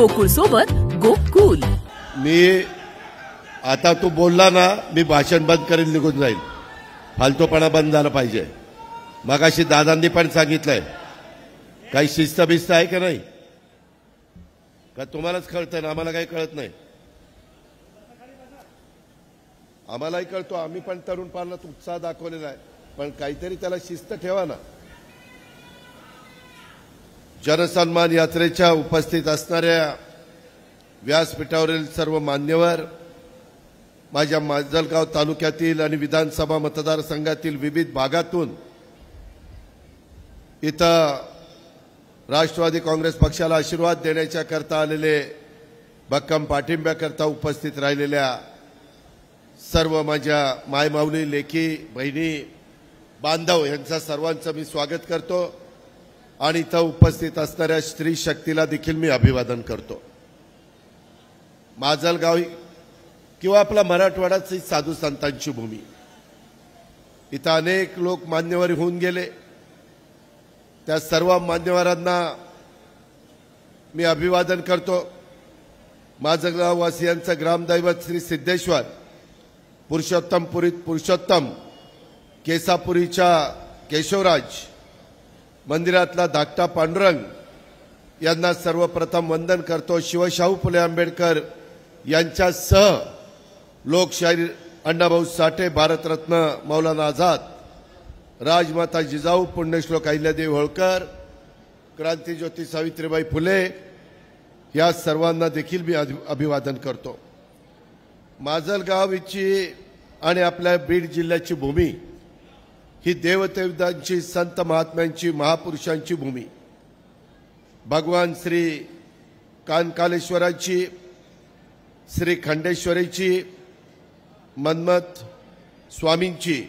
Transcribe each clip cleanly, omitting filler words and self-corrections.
गोकुळ सोबत गोकुल। मी आता तू बोलला ना, मी भाषण बंद करेन, निघून जाईल। फालतूपणा बंद झाला पाहिजे। मगाशी दादांनी पण सांगितलंय, काही शिस्त बिस्त आहे का नाही? का तुम्हालाच कळतं ना, आम्हाला काही कळत नाही? आम्हालाही कळतो, आम्ही पण तरुण पालनात उत्साह दाखवलेला आहे, पण काहीतरी त्याला शिस्त ठेवा ना। जनसन्मान यात्रेच्या उपस्थित असणाऱ्या व्यासपीठावरील सर्व मान्यवर, माझ्या माजलगाव तालुक्यातील आणि विधानसभा मतदारसंघातील विविध भागातून इथं राष्ट्रवादी काँग्रेस पक्षाला आशीर्वाद देण्याच्या करता आलेले, भक्कम पाठिंब्याकरता उपस्थित राहिलेल्या सर्व माझ्या मायमाऊली, लेकी, बहिणी, बांधव यांचा सर्वांचं मी स्वागत करतो आणि इथं उपस्थित असणाऱ्या स्त्री शक्तीला देखील मी अभिवादन करतो। माजलगाव किंवा आपला मराठवाडाच ही साधू संतांची भूमी, इथं अनेक लोक मान्यवर होऊन गेले। त्या सर्व मान्यवरांना मी अभिवादन करतो। माजलगाव वासियांचं ग्रामदैवत श्री सिद्धेश्वर पुरुषोत्तमपुरीत पुरुषोत्तम, केसापुरीच्या केशवराज मंदिरातला धाकटा पांडुरंग यांना सर्वप्रथम वंदन करतो। शिवशाहू फुले आंबेडकर यांच्यासह लोकशाहीर अण्णाभाऊ साठे, भारतरत्न मौलाना आझाद, राजमाता जिजाऊ, पुण्यश्लोक अहिल्यादेवी होळकर, क्रांतिज्योती सावित्रीबाई फुले या सर्वांना देखील मी अभिवादन करतो। माजलगावची आणि आपल्या बीड जिल्ह्याची भूमी ही देवदेवतांची, संत महात्म्यांची, महापुरुषांची भूमी। भगवान श्री कानकालेश्वराची, श्री खंडेश्वरीची, मन्मथ स्वामींची,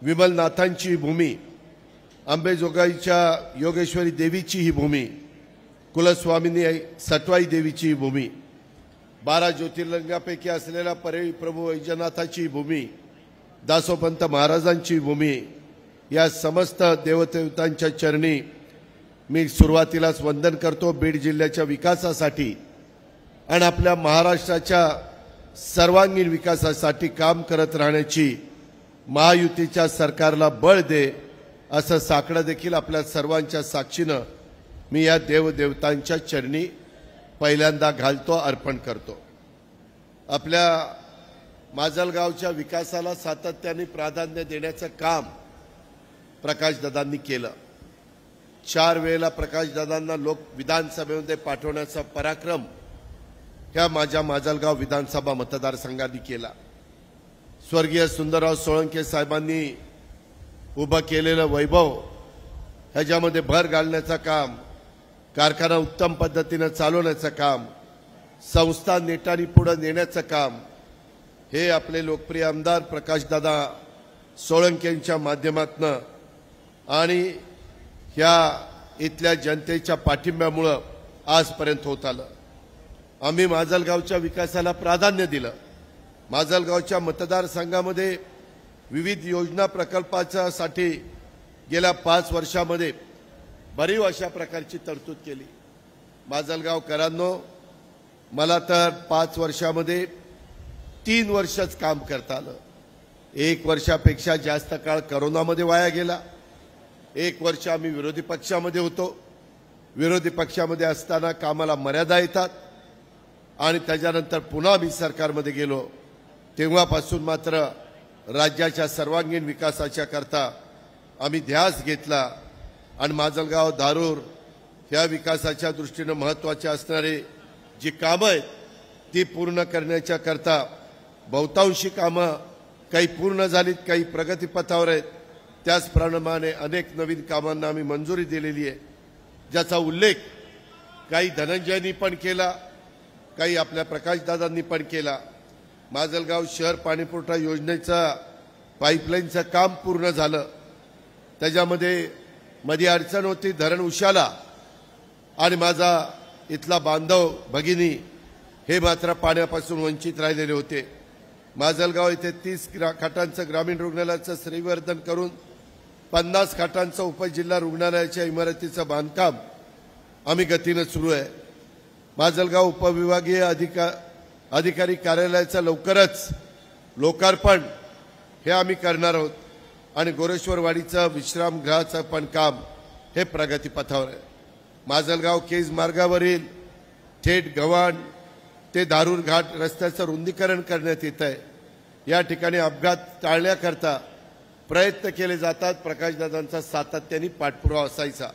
विमलनाथांची भूमी, अंबेजोगाईच्या योगेश्वरी देवीची ही भूमी, कुलस्वामिनी सटवाई देवीची ही भूमी, 12 ज्योतिर्लिंगापैकी असलेल्या परळी प्रभू वैजनाथाची भूमी, दासोपंत महाराजांची भूमी, या समस्त देवदेवतांच्या चरणी मी सुरुवातीलाच वंदन करतो। बीड जिल्ह्याच्या विकासासाठी आणि आपल्या महाराष्ट्राच्या सर्वांगीण विकासासाठी काम करत राहण्याची महायुतीच्या सरकारला बळ दे, असं साकडं देखील आपल्या सर्वांच्या साक्षीनं मी या देवदेवतांच्या चरणी पहिल्यांदा घालतो, अर्पण करतो। आपल्या माजलगावच्या विकासाला सातत्याने प्राधान्य देण्याचं काम प्रकाशदादांनी केलं। 4 वेळेला प्रकाशदादांना लोक विधानसभेमध्ये पाठवण्याचा पराक्रम ह्या माझ्या माजलगाव विधानसभा मतदारसंघाने केला। स्वर्गीय सुंदरराव सोळंके साहेबांनी उभं केलेलं वैभव ह्याच्यामध्ये भर घालण्याचं काम, कारखाना उत्तम पद्धतीने चालवण्याचं काम, संस्था नेटाने पुढे नेण्याचं काम, हे आपले लोकप्रिय आमदार प्रकाशदादा सोळंकेंच्या माध्यमातून आणि ह्या इथल्या जनतेच्या पाठिंब्यामुळे आजपर्यंत होत आलं। आम्ही माजलगावच्या विकासाला प्राधान्य दिलं। माजलगावच्या मतदारसंघामध्ये विविध योजना प्रकल्पासाठी गेल्या 5 वर्षामध्ये भरीव अशा प्रकारची तरतूद केली। माजलगावकरांनो, मला तर 5 वर्षामध्ये 3 वर्षच काम करता आलं। 1 वर्षापेक्षा जास्त काळ कोरोनामध्ये वाया गेला। 1 वर्ष आम्ही विरोधी पक्षामध्ये होतो। विरोधी पक्षामध्ये असताना कामाला मर्यादा येतात आणि त्याच्यानंतर पुन्हा आम्ही सरकारमध्ये गेलो, तेव्हापासून मात्र राज्याच्या सर्वांगीण विकासाच्या करता आम्ही ध्यास घेतला आणि माजलगाव, धारूर ह्या विकासाच्या दृष्टीने महत्त्वाचे असणारे जी कामं आहेत ती पूर्ण करण्याच्या करता बहुतांशी कामं काही पूर्ण झालीत, काही प्रगतीपथावर आहेत। त्याचप्रमाणे अनेक नवीन कामांना आम्ही मंजुरी दिलेली आहे, ज्याचा उल्लेख काही धनंजयनी पण केला, काही आपल्या प्रकाशदादांनी पण केला। माजलगाव शहर पाणीपुरवठा योजनेचा पाईपलाईनचं काम पूर्ण झालं। त्याच्यामध्ये मध्ये अडचण होती, धरण उशाला आणि माझा इथला बांधव भगिनी हे मात्र पाण्यापासून वंचित राहिलेले होते। माजलगाव येथे 30 खाटांचं ग्रामीण रुग्णालयाचं श्रीवर्धन करून 50 खाटांचं उपजिल्हा रुग्णालयाच्या इमारतीचं बांधकाम आम्ही गतीने सुरू आहे। माजलगाव उपविभागीय अधिकारी कार्यालयाचं लवकरच लोकार्पण हे आम्ही करणार आहोत आणि गोरेश्वरवाडीचं विश्रामगृहाचं पण काम हे प्रगतीपथावर आहे। माजलगाव केज मार्गावरील थेट गव्हाण ते दारूर घाट रस्त्याचं रुंदीकरण करण्यात येत आहे। या ठिकाणी अपघात टाळण्याकरता प्रयत्न केले जातात। प्रकाशदादांचा सातत्याने पाठपुरावा असायचा।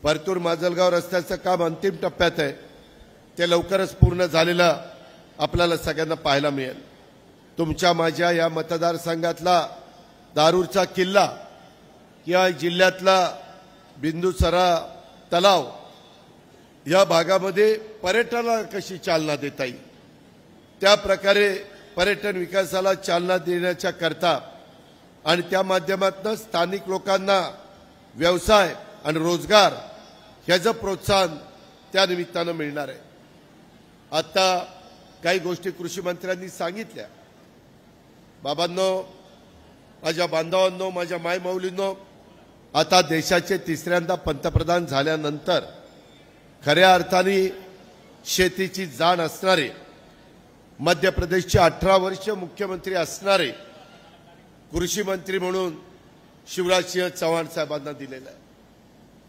परतूर माजलगाव रस्त्याचं काम अंतिम टप्प्यात आहे। ते लवकरच पूर्ण झालेलं आपल्याला सगळ्यांना पाहायला मिळेल। तुमच्या माझ्या या मतदारसंघातला दारूरचा किल्ला या जिल्ह्यातला बिंदुसरा तलाव या भागामध्ये पर्यटनाला कशी चालना देता येईल त्या प्रकारे पर्यटन विकासाला चालना देण्याच्या करता आणि त्या माध्यमातून स्थानिक लोकांना व्यवसाय आणि रोजगार ह्याचं प्रोत्साहन त्या निमित्तानं मिळणार आहे। आता काही गोष्टी कृषी मंत्र्यांनी सांगितल्या। बाबांनो, माझ्या बांधवांनो, माझ्या मायमाऊलींनो, आता देशाचे तिसऱ्यांदा पंतप्रधान झाल्यानंतर खऱ्या अर्थाने शेतीची जाण असणारे मध्य प्रदेशचे 18 वर्ष मुख्यमंत्री असणारे कृषी मंत्री म्हणून शिवराजसिंह चौहान साहेबांना दिलेलं आहे।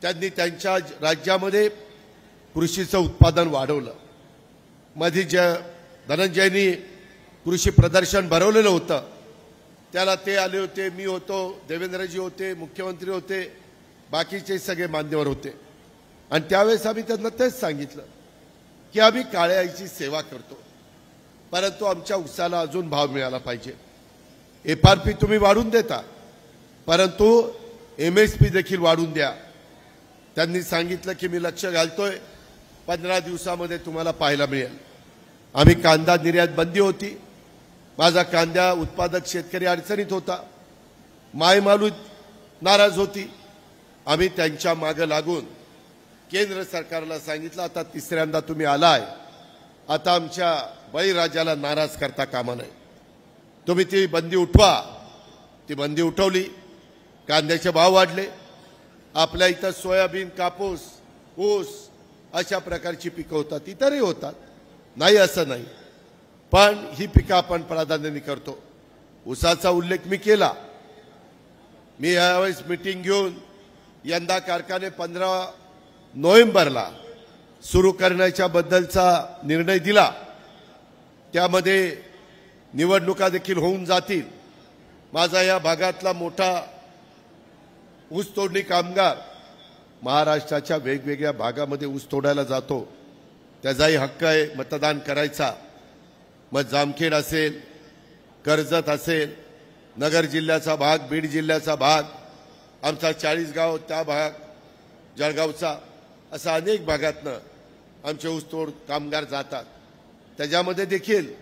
त्यांनी त्यांच्या राज्यामध्ये कृषीचं उत्पादन वाढवलं। मध्ये धनंजयनी कृषी प्रदर्शन भरवलेलं होतं, त्याला ते आले होते, मी होतो, देवेंद्रजी होते, मुख्यमंत्री होते, बाकीचे सगळे मान्यवर होते आणि त्यावेळेस आम्ही त्यांना तेच सांगितलं की आम्ही काळ्या आईची सेवा करतो, परंतु आमच्या ऊसाला अजून भाव मिळाला पाहिजे। FRP तुम्ही वाढून देता, परंतु MSP देखील वाढून द्या। त्यांनी सांगितलं की मी लक्ष घालतोय, 15 दिवसामध्ये तुम्हाला पाहायला मिळेल। आम्ही कांदा निर्यात बंदी होती, माझा कांदा उत्पादक शेतकरी अडचणीत होता, मायमालू नाराज होती। आम्ही त्यांच्या मागे लागून केंद्र सरकारला सांगितलं आता तिसऱ्यांदा तुम्ही आलाय, आता आमच्या बळीराजाला नाराज करता कामा नये, तुम्ही ती बंदी उठवा। ती बंदी उठवली, कांद्याचे भाव वाढले। आपल्या इथं सोयाबीन, कापूस, ऊस अशा प्रकारची पिकं होतात, इतरही होतात, नाही असं नाही, पण ही पिकं आपण प्राधान्याने करतो। ऊसाचा उल्लेख मी केला। मी यावेळेस मीटिंग घेऊन यंदा कारखाने 15 नोव्हेंबरला सुरू करण्याच्या बद्दलचा निर्णय दिला। त्यामध्ये निवडणुका देखील होऊन जातील। माझा या भागातला मोठा ऊस तोडणी कामगार महाराष्ट्राच्या वेगवेगळ्या भागामध्ये ऊस तोडायला जातो, त्याचाही हक्क आहे मतदान करायचा। मग जामखेड असेल, कर्जत असेल, नगर जिल्ह्याचा भाग, बीड जिल्ह्याचा भाग, आमचा 40 गाव त्या भाग, जळगावचा, असा अनेक भागातनं आमचे ऊसतोड कामगार जातात। त्याच्यामध्ये देखील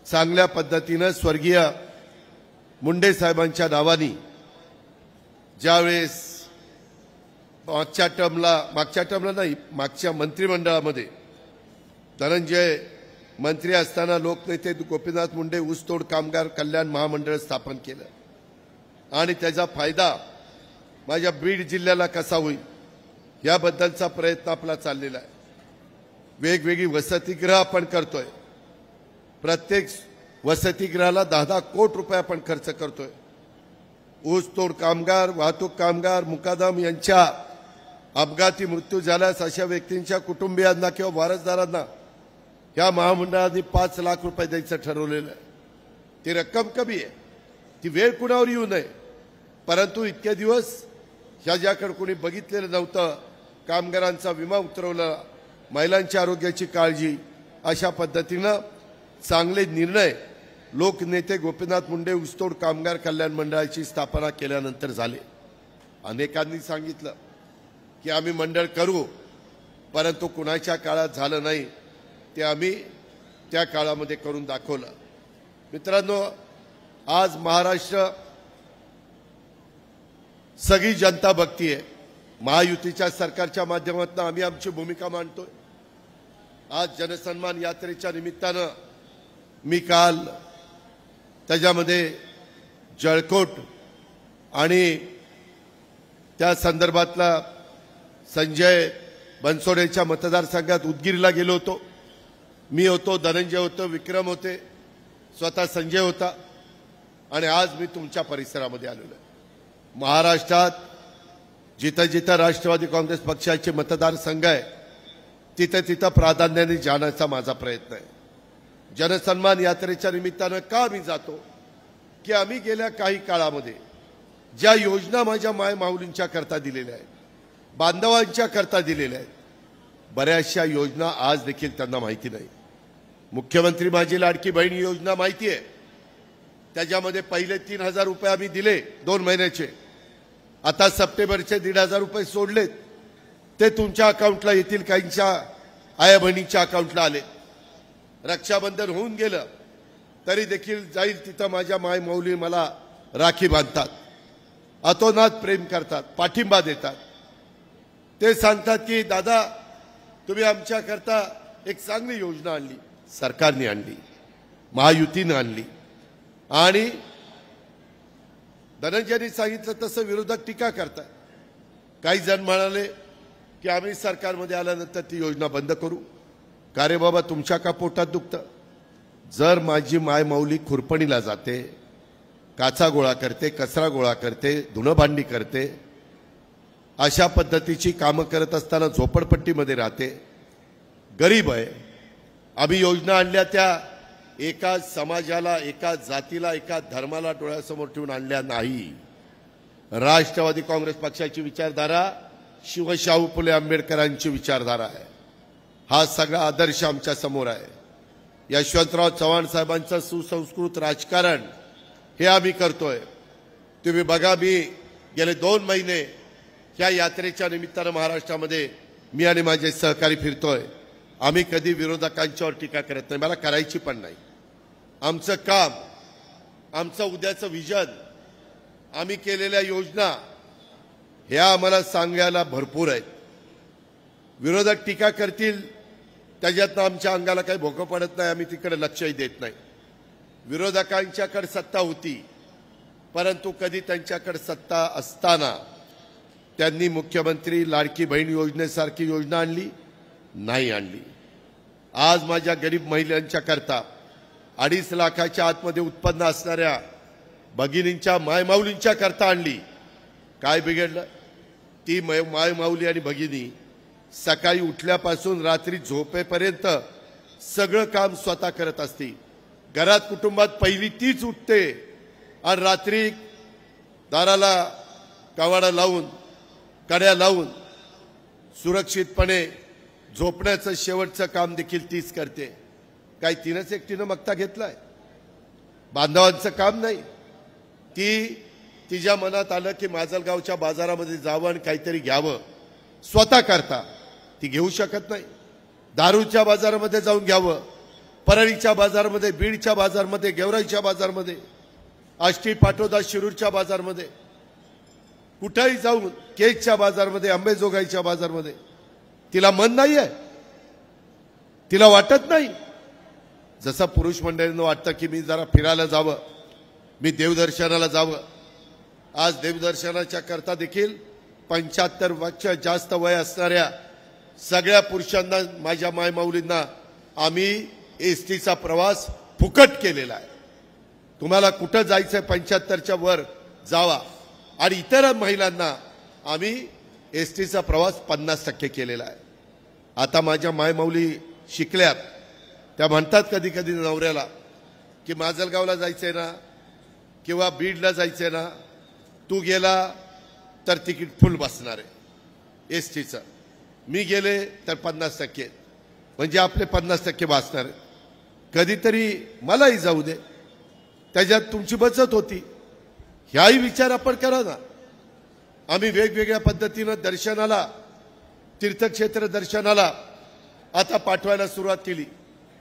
चांगल्या पद्धतीनं स्वर्गीय मुंडे साहेबांच्या नावानी ज्यावेळेस मागच्या टर्मला नाही, मागच्या मंत्रिमंडळामध्ये धनंजय मंत्री असताना लोकनेते गोपीनाथ मुंडे ऊसतोड कामगार कल्याण महामंडळ स्थापन केलं आणि त्याचा फायदा माझ्या बीड जिल्ह्याला कसा होईल याबद्दलचा प्रयत्न आपला चाललेला आहे। वेगवेगळी वसतिगृह आपण करतोय, प्रत्येक वसतिगृहाला 10-10 कोटी रुपये आपण खर्च करतोय। ऊसतोड कामगार, वाहतूक कामगार, मुकादम यांच्या अपघाती मृत्यू झाल्यास अशा व्यक्तींच्या कुटुंबियांना किंवा वारसदारांना या महामंडळाने 5 लाख रुपये द्यायचं ठरवलेलं आहे। ती रक्कम कमी आहे, ती वेळ कुणावर येऊ नये, परंतु इतके दिवस ह्याच्याकडे कोणी बघितलेलं नव्हतं। कामगारांचा विमा उतरवला, महिलांच्या आरोग्याची काळजी, अशा पद्धतीनं चांगले निर्णय लोकनेते गोपीनाथ मुंडे ऊसतोड कामगार कल्याण मंडळाची स्थापना केल्यानंतर झाले। अनेकांनी सांगितलं की आम्ही मंडळ करू, परंतु कुणाच्या काळात झालं नाही, ते आम्ही त्या काळामध्ये करून दाखवलं। मित्रांनो, आज महाराष्ट्र सगळी जनता बघतीये, महायुतीच्या सरकारच्या माध्यमातून आम्ही आमची भूमिका मांडतोय। आज जनसन्मान यात्रेच्या निमित्तानं मी काल त्याच्यामध्ये जळकोट आणि त्या संदर्भातला संजय बनसोडेच्या मतदारसंघात उदगीरला गेलो होतो. मी होतो, धनंजय होतो, विक्रम होते, स्वतः संजय होता आणि आज मी तुमच्या परिसरामध्ये आलेलो आहे. महाराष्ट्रात जिथं जिथं राष्ट्रवादी काँग्रेस पक्षाचे मतदारसंघ आहे तिथं तिथं प्राधान्याने जाण्याचा माझा प्रयत्न आहे. जनसन्मान यात्रेच्या निमित्तानं का मी जातो की आम्ही गेल्या काही काळामध्ये ज्या योजना माझ्या मायमाऊलींच्या करता दिलेल्या आहेत, बांधवांच्या करता दिलेल्या आहेत, बऱ्याचशा योजना आज देखील त्यांना माहिती नाही. मुख्यमंत्री माझी लाडकी बहीण योजना माहिती आहे. त्याच्यामध्ये पहिले 3,000 रुपये आम्ही दिले 2 महिन्याचे. आता सप्टेंबरचे 1,500 रुपये सोडलेत. ते तुमच्या अकाउंटला येतील, काहींच्या आया बहिणीच्या अकाउंटला आले. रक्षाबंधन होऊन गेलं तरी देखील जाईल तिथं माझ्या मायमाऊली मला राखी बांधतात, अतोनात प्रेम करतात, पाठिंबा देतात. ते सांगतात की दादा तुम्ही आमच्याकरता एक चांगली योजना आणली, सरकारने आणली, महायुतीने आणली. आणि धनंजयनी सांगितलं तसं विरोधक टीका करतात. काही जण म्हणाले की आम्ही सरकारमध्ये आल्यानंतर ती योजना बंद करू. का रे बाबा, तुमच्या का पोटात दुखतं? जर माझी मायमाऊली खुरपणीला जाते, काचा गोळा करते, कचरा गोळा करते, धुणं भांडी करते, अशा पद्धतीची कामं करत असताना झोपडपट्टीमध्ये राहते, गरीब आहे, आम्ही योजना आणल्या त्या एका समाजाला, एका जातीला, एका धर्माला डोळ्यासमोर ठेवून आणल्या नाही. राष्ट्रवादी काँग्रेस पक्षाची विचारधारा शिवशाहू फुले आंबेडकरांची विचारधारा आहे. हा सगळा आदर्श आमच्या समोर आहे. यशवंतराव चव्हाण साहेबांचं सुसंस्कृत राजकारण हे आम्ही करतोय. तुम्ही बघा, मी गेले 2 महिने या यात्रेच्या निमित्तानं महाराष्ट्रामध्ये मी आणि माझे सहकारी फिरतोय. आम्ही कधी विरोधकांच्यावर टीका करत नाही, मला करायची पण नाही. आमचं काम, आमचं उद्याचं विजन, आम्ही केलेल्या योजना ह्या आम्हाला सांगायला भरपूर आहेत. विरोधक टीका करतील त्याच्यातनं आमच्या अंगाला काही भोकं पडत नाही, आम्ही तिकडे लक्षही देत नाही. विरोधकांच्याकडे सत्ता होती, परंतु कधी त्यांच्याकडे सत्ता असताना त्यांनी मुख्यमंत्री लाडकी बहीण योजनेसारखी योजना आणली नाही आणली. आज माझ्या गरीब महिलांच्या करता 2.5 लाखाच्या आतमध्ये उत्पन्न असणाऱ्या भगिनींच्या मायमाऊलींच्या करता आणली. काय बिघडलं? ती मायमाऊली आणि भगिनी सकाळी उठल्यापासून रात्री झोपेपर्यंत सगळं काम स्वतः करत असते. घरात कुटुंबात पहिली तीच उठते आणि रात्री दाराला कवाडा लावून, कड्या लावून सुरक्षितपणे झोपण्याचं शेवटचं काम देखील तीच करते. काय तिनंच एकटीनं मक्ता घेतलाय? बांधवांचं काम नाही. ती तिच्या मनात आलं की माजलगावच्या बाजारामध्ये जावं आणि काहीतरी घ्यावं, स्वतः करता ती घेऊ शकत नाही. दारूच्या बाजारामध्ये जाऊन घ्यावं, परळीच्या बाजारमध्ये, बीडच्या बाजारमध्ये, गेवराईच्या बाजारमध्ये, आष्टी पाटोदा शिरूरच्या बाजारमध्ये, कुठेही जाऊन केजच्या बाजारमध्ये, अंबेजोगाईच्या बाजारमध्ये तिला मन नाही आहे, तिला वाटत नाही. जसं पुरुष मंडळींना वाटतं की मी जरा फिरायला जावं, मी देवदर्शनाला जावं. आज देवदर्शनाच्या करता देखील 75 वर्ष जास्त वय असणाऱ्या सगळ्या पुरुषांना, माझ्या मायमाऊलींना आम्ही एसटीचा प्रवास फुकट केलेला आहे. तुम्हाला कुठं जायचंय 75च्या वर जावा. आणि इतर महिलांना आम्ही एसटीचा प्रवास 50% केलेला आहे. आता माझ्या मायमाऊली शिकल्यात, त्या म्हणतात कधी कधी नवऱ्याला की माजलगावला जायचंय ना किंवा बीडला जायचंय ना, तू गेला तर तिकीट फुल बसणार आहे एसटीचं, मी गेले तर 50%, म्हणजे आपले 50% वाचणार आहे. कधीतरी मलाही जाऊ दे, त्याच्यात तुमची बचत होती. ह्याही विचार आपण करा ना. आम्ही वेगवेगळ्या पद्धतीनं दर्शनाला, तीर्थक्षेत्र दर्शनाला आता पाठवायला सुरुवात केली.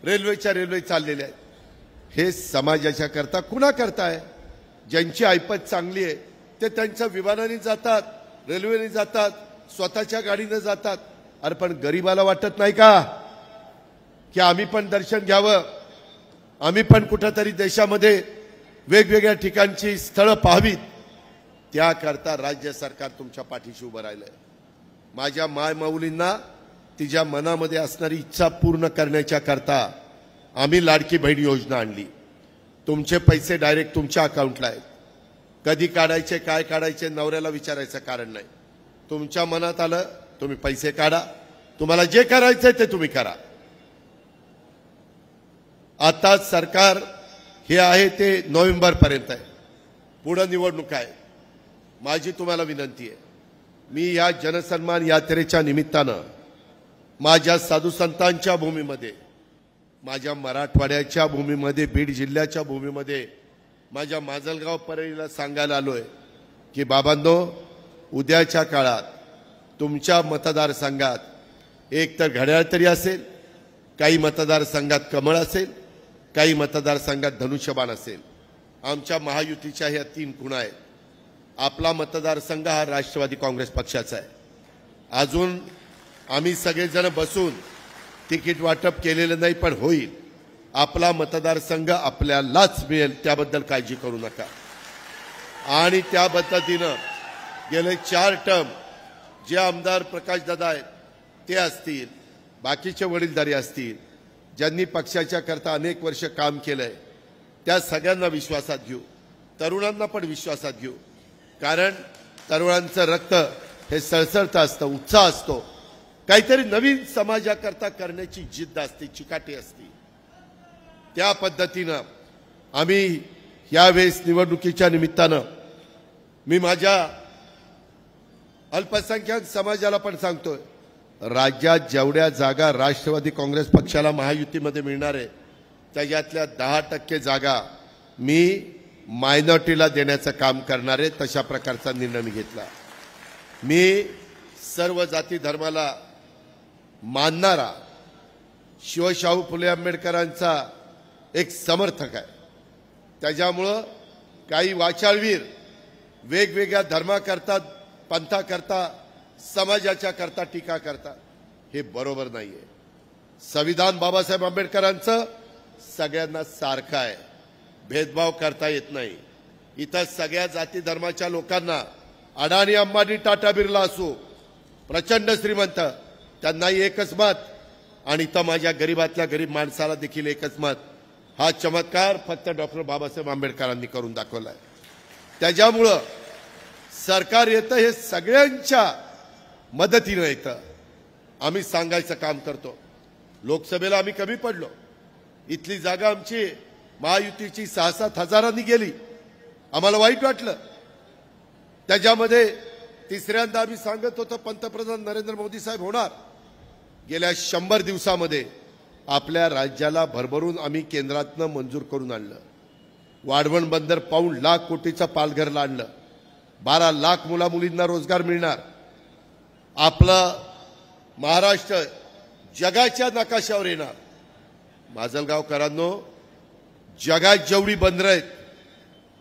रेल्वेच्या रेल्वे चाललेल्या आहेत. हे समाजाच्या करता कुणा करताय? ज्यांची ऐपत चांगली आहे ते त्यांच्या विमानाने जातात, रेल्वेने जातात, स्वतःच्या गाडीने जातात. अरे पण गरीबाला वाटत नाही का की आम्ही पण दर्शन घ्यावं, आम्ही पण कुठेतरी देशामध्ये वेगवेगळ्या ठिकाणची स्थळं पाहावीत? त्याकरता राज्य सरकार तुमच्या पाठीशी उभं राहिलंय. माझ्या मायमाऊलींना तिच्या मनामध्ये असणारी इच्छा पूर्ण करण्याच्या करता आम्ही लाडकी बहीण योजना आणली। तुमचे पैसे डायरेक्ट तुमच्या अकाउंटला आहेत। कधी काढायचे, काय काढायचे, नवऱ्याला विचारायचं कारण नाही। तुमच्या मनात आलं तुम्ही पैसे काढा, तुम्हाला जे करायचंय ते तुम्ही करा। आता सरकार हे आहे ते नोव्हेंबर पर्यंत आहे, पुढे निवडणूक आहे। माझी तुम्हाला विनंती आहे, मी या जनसन्मान यात्रेच्या निमित्तानं माझ्या साधू संतांच्या भूमीमध्ये, माझ्या मराठवाड्याच्या भूमीमध्ये, बीड जिल्ह्याच्या भूमीमध्ये, माझ्या माजलगाव परळीला सांगायला आलोय की बाबांनो, उद्याच्या काळात तुमच्या मतदारसंघात एक तर घड्याळ तरी असेल, काही मतदारसंघात कमळ असेल, काही मतदारसंघात धनुष्यबाण असेल। आमच्या महायुतीच्या ह्या 3 खुणा आहेत। आपला मतदारसंघ हा राष्ट्रवादी काँग्रेस पक्षाचा आहे। अजून आम्ही सगळेजण बसून तिकीट वाटप केलेलं नाही, पण होईल। आपला मतदारसंघ आपल्यालाच मिळेल, त्याबद्दल काळजी करू नका। आणि त्या पद्धतीनं गेले 4 टर्म जे आमदार प्रकाशदादा आहेत ते असतील, बाकीचे वडीलधारी असतील, ज्यांनी पक्षाच्या करता अनेक वर्ष काम केलंय, त्या सगळ्यांना विश्वासात घेऊ, तरुणांना पण विश्वासात घेऊ। कारण तरुणांचं रक्त हे सळसळतं असतं, उत्साह असतो, काहीतरी नवीन समाजाकरता करण्याची जिद्द असते, चिकाटी असते। त्या पद्धतीनं आम्ही यावेळेस निवडणुकीच्या निमित्तानं मी माझ्या अल्पसंख्याक समाजाला पण सांगतोय, राज्यात जेवढ्या जागा राष्ट्रवादी काँग्रेस पक्षाला महायुतीमध्ये मिळणार आहे त्याच्यातल्या 10% जागा मी मायनॉरिटीला देण्याचं काम करणार आहे। तशा प्रकारचा निर्णय मी घेतला। मी सर्व जाती धर्माला मानणारा शिवशाहू फुले आंबेडकरांचा एक समर्थक आहे। त्याच्यामुळं काही वाचाळवीर वेगवेगळ्या धर्माकरता, पंथाकरता, समाजाच्या करता टीका करतात, हे बरोबर नाहीये। संविधान बाबासाहेब आंबेडकरांचं सगळ्यांना सारखं आहे, भेदभाव करता येत नाही। इथं सगळ्या जाती धर्माच्या लोकांना, अडाणी, अंबानी, टाटा, बिर्ला असो, प्रचंड श्रीमंत, त्यांनाही एकच मत, आणि इथं माझ्या गरीबातल्या गरीब माणसाला देखील एकच मत। हा चमत्कार फक्त डॉक्टर बाबासाहेब आंबेडकरांनी करून दाखवलाय। त्याच्यामुळं सरकार येतं हे सगळ्यांच्या मदतीनं येतं। आम्ही सांगायचं काम करतो। लोकसभेला आम्ही कमी पडलो, इथली जागा आमची महायुतीची 6-7 हजारांनी गेली, आम्हाला वाईट वाटलं। त्याच्यामध्ये तिसऱ्यांदा आम्ही सांगत होतो पंतप्रधान नरेंद्र मोदी साहेब होणार। गेल्या 100 दिवसामध्ये आपल्या राज्याला भरभरून आम्ही केंद्रातनं मंजूर करून आणलं। वाढवण बंदर पाऊण लाख कोटीचं पालघरला आणलं, 12 लाख मुला मुलींना रोजगार मिळणार। आपलं महाराष्ट्र जगाच्या नकाशावर येणार। माजलगावकरांनो, जगात जेवढी बंदरं आहेत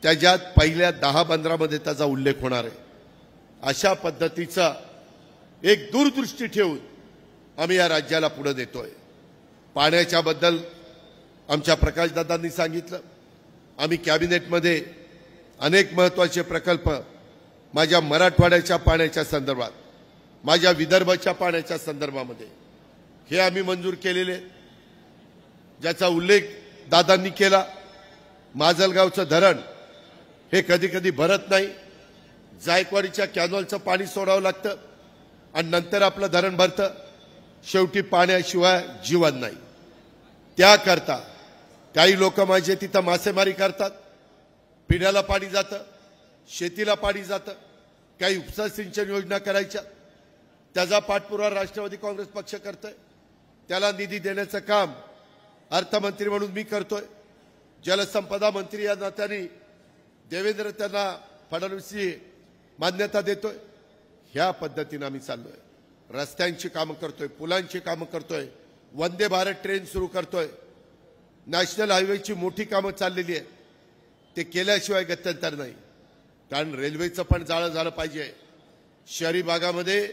त्याच्यात पहिल्या 10 बंदरामध्ये त्याचा उल्लेख होणार आहे। अशा पद्धतीचा एक दूरदृष्टी ठेवून आम्ही या राज्याला पुढे देतोय। पाण्याच्या बद्दल आमच्या प्रकाशदादांनी सांगितलं, आम्ही कॅबिनेटमध्ये अनेक महत्त्वाचे प्रकल्प माझ्या मराठवाड्याच्या पाण्याच्या संदर्भात, माझ्या विदर्भाच्या पाण्याच्या संदर्भामध्ये हे आम्ही मंजूर केलेले, ज्याचा उल्लेख दादांनी केला। माजलगावचं धरण हे कधी कधी भरत नाही, जायकवाडीच्या कॅनॉलचं पाणी सोडावं लागतं आणि नंतर आपलं धरण भरतं। शेवटी पाण्याशिवाय जीवन नाही। त्याकरता काही लोक माझे तिथं मासेमारी करतात, पिण्याला पाणी जातं, शेतीला पाणी जातं, काही उपसा सिंचन योजना करायच्या, त्याचा पाठपुरावा राष्ट्रवादी काँग्रेस पक्ष करतोय। त्याला निधी देण्याचं काम अर्थमंत्री म्हणून मी करतोय, जलसंपदा मंत्री या नात्याने देवेंद्र त्यांना फडणवीसची मान्यता देतोय। ह्या पद्धतीने आम्ही चाललोय। रस्त्यांची कामं करतोय, पुलांची कामं करतोय, वंदे भारत ट्रेन सुरू करतोय, नॅशनल हायवेची मोठी कामं चाललेली आहेत। ते केल्याशिवाय गत्यंतर नाही, कारण रेल्वेचं पण जाळं झालं पाहिजे, शहरी भागामध्ये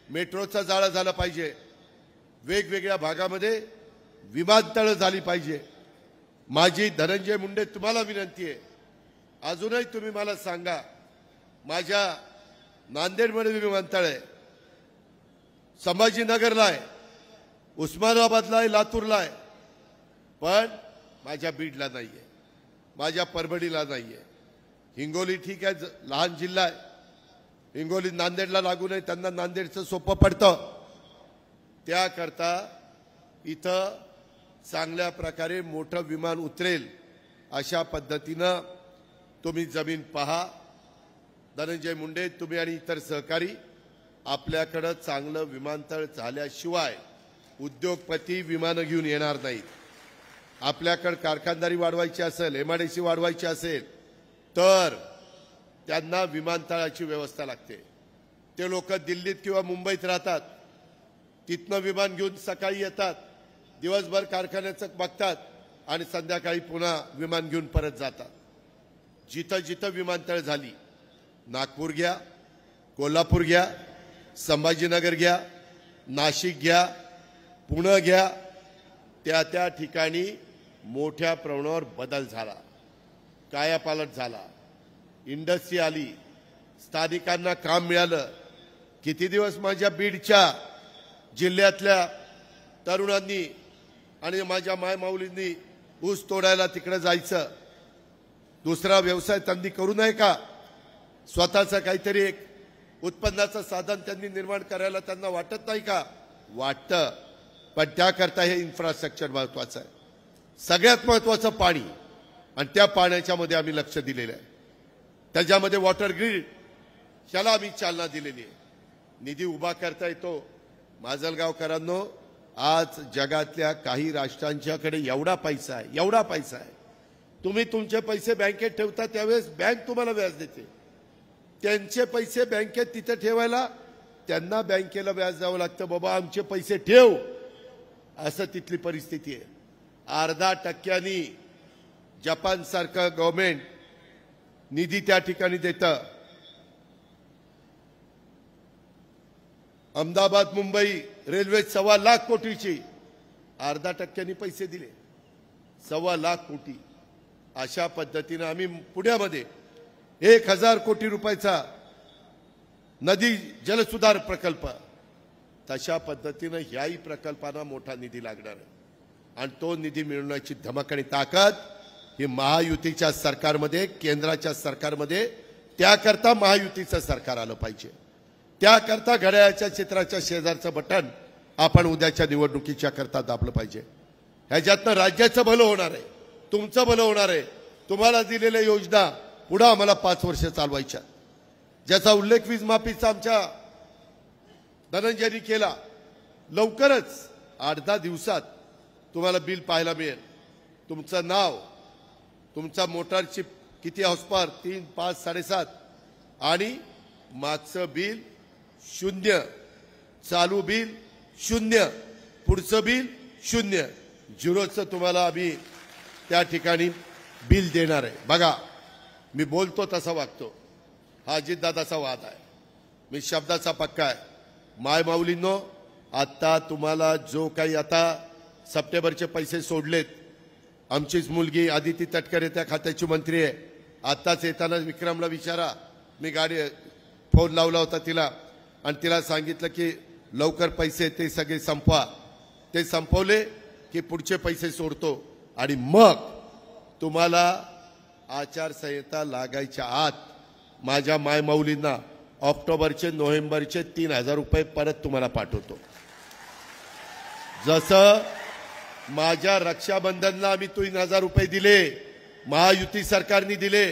मेट्रोचं जाळं झालं पाहिजे, वेगवेगळ्या भागामध्ये विमानतळं झाली पाहिजे। माझी धनंजय मुंडे तुम्हाला विनंती आहे, अजूनही तुम्ही मला सांगा, माझ्या नांदेडमध्ये विमानतळ आहे, संभाजीनगरला आहे, उस्मानाबादला आहे, लातूरला आहे, पण माझ्या बीडला नाहीये, माझ्या परभणीला नाहीये. हिंगोली ठीक आहे, लहान जिल्हा आहे. हिंगोली नांदेडला लागू नये, त्यांना नांदेडचं सोपं पडतं. त्याकरता इथं चांगल्या प्रकारे मोठं विमान उतरेल अशा पद्धतीनं तुम्ही जमीन पहा. धनंजय मुंडे, तुम्ही आणि इतर सहकारी, आपल्याकडं चांगलं विमानतळ झाल्याशिवाय उद्योगपती विमानं घेऊन येणार नाहीत. आपल्याकडे कारखानदारी वाढवायची असेल, एमआयडीसी वाढवायची असेल तर त्यांना विमानतळाची व्यवस्था लागते. ते लोक दिल्लीत किंवा मुंबईत राहतात, तिथनं विमान घेऊन सकाळी येतात, दिवसभर कारखान्याचं बघतात आणि संध्याकाळी पुन्हा विमान घेऊन परत जातात. जिथं जिथं विमानतळ झाली, नागपूर घ्या, कोल्हापूर घ्या, संभाजीनगर घ्या, नाशिक घ्या, पुणे घ्या, त्या त्या ठिकाणी मोठ्या प्रमाणावर बदल झाला, कायापालट झाला, इंडस्ट्री आली, स्थानिकांना काम मिळालं. किती दिवस माझ्या बीडच्या जिल्ह्यातल्या तरुणांनी आणि माझ्या मायमाऊलींनी ऊस तोडायला तिकडे जायचं? दुसरा व्यवसाय त्यांनी करू नये का? स्वतःचं काहीतरी एक उत्पन्नाचं साधन त्यांनी निर्माण करायला त्यांना वाटत नाही का? वाटतं, पण त्याकरता हे इन्फ्रास्ट्रक्चर महत्वाचं आहे. सगळ्यात महत्वाचं पाणी, आणि त्या पाण्याच्या मध्ये आम्ही लक्ष दिलेलं आहे. त्याच्यामध्ये वॉटर ग्रीड ह्याला आम्ही चालना दिलेली आहे. निधी उभा करता येतो. माजलगावकरांनो, आज जगातल्या काही राष्ट्रांच्याकडे एवढा पैसा आहे, तुम्ही तुमचे पैसे बँकेत ठेवता त्यावेळेस बँक तुम्हाला व्याज देते. त्यांचे पैसे बँकेत तिथे ठेवायला त्यांना बँकेला व्याज द्यावं लागतं. बाबा आमचे पैसे ठेव, असं तिथली परिस्थिती आहे. 0.5% जपान सारखं गव्हर्नमेंट निधी त्या ठिकाणी देतं. अहमदाबाद मुंबई रेल्वे 1.25 लाख कोटीची 0.5% पैसे दिले, 1.25 लाख कोटी. अशा पद्धतीने आम्ही पुण्यामध्ये 1000 कोटी रुपयाचा नदी जलसुधार प्रकल्प, तशा पद्धतीने ह्याही प्रकल्पांना मोठा निधी लागणार आहे. आणि तो निधी मिळवण्याची धमक आणि ताकद ही महायुतीच्या सरकारमध्ये, केंद्राच्या सरकारमध्ये, त्याकरता महायुतीचं सरकार आलं पाहिजे. त्याकरता घड्याळाच्या चित्राच्या शेजारचं बटन आपण उद्याच्या निवडणुकीच्या करता दाबलं पाहिजे. ह्याच्यातनं राज्याचं भलं होणार आहे, तुमचं भलं होणार आहे. तुम्हाला दिलेल्या योजना पुढे आम्हाला 5 वर्ष चालवायच्या, ज्याचा उल्लेख वीज माफीचा आमच्या धनंजयनी केला. लवकरच 8-10 दिवसात तुम्हाला बिल पाहायला मिळेल. तुमचं नाव, तुमचा मोटारची किती हॉर्स पॉवर, 3, 5, 7.5, आणि मागचं बिल 0, चालू बिल 0, पुढचं बिल 0, झिरोचं तुम्हाला आम्ही त्या ठिकाणी बिल देणार आहे. बघा, मी बोलतो तसा वागतो. हा अजितदादाचा वाद आहे, मी शब्दाचा पक्का आहे. मायमाऊलींनो, आता तुम्हाला जो काही आता सप्टेंबरचे पैसे सोडलेत, आमचीच मुलगी आदिती तटकरे त्या खात्याची मंत्री आहे. आत्ताच येताना विक्रमला विचारा, मी फोन लावला होता तिला आणि तिला सांगितलं की लवकर पैसे ते सगळे संपवा. ते संपवले की पुढचे पैसे सोडतो आणि मग तुम्हाला आचारसंहिता लागायच्या आत माझ्या मायमाऊलींना ऑक्टोबरचे नोव्हेंबरचे 3000 रुपये परत तुम्हाला पाठवतो. जसं माझ्या रक्षाबंधनला आम्ही 3000 रुपये दिले, महायुती सरकारने दिले,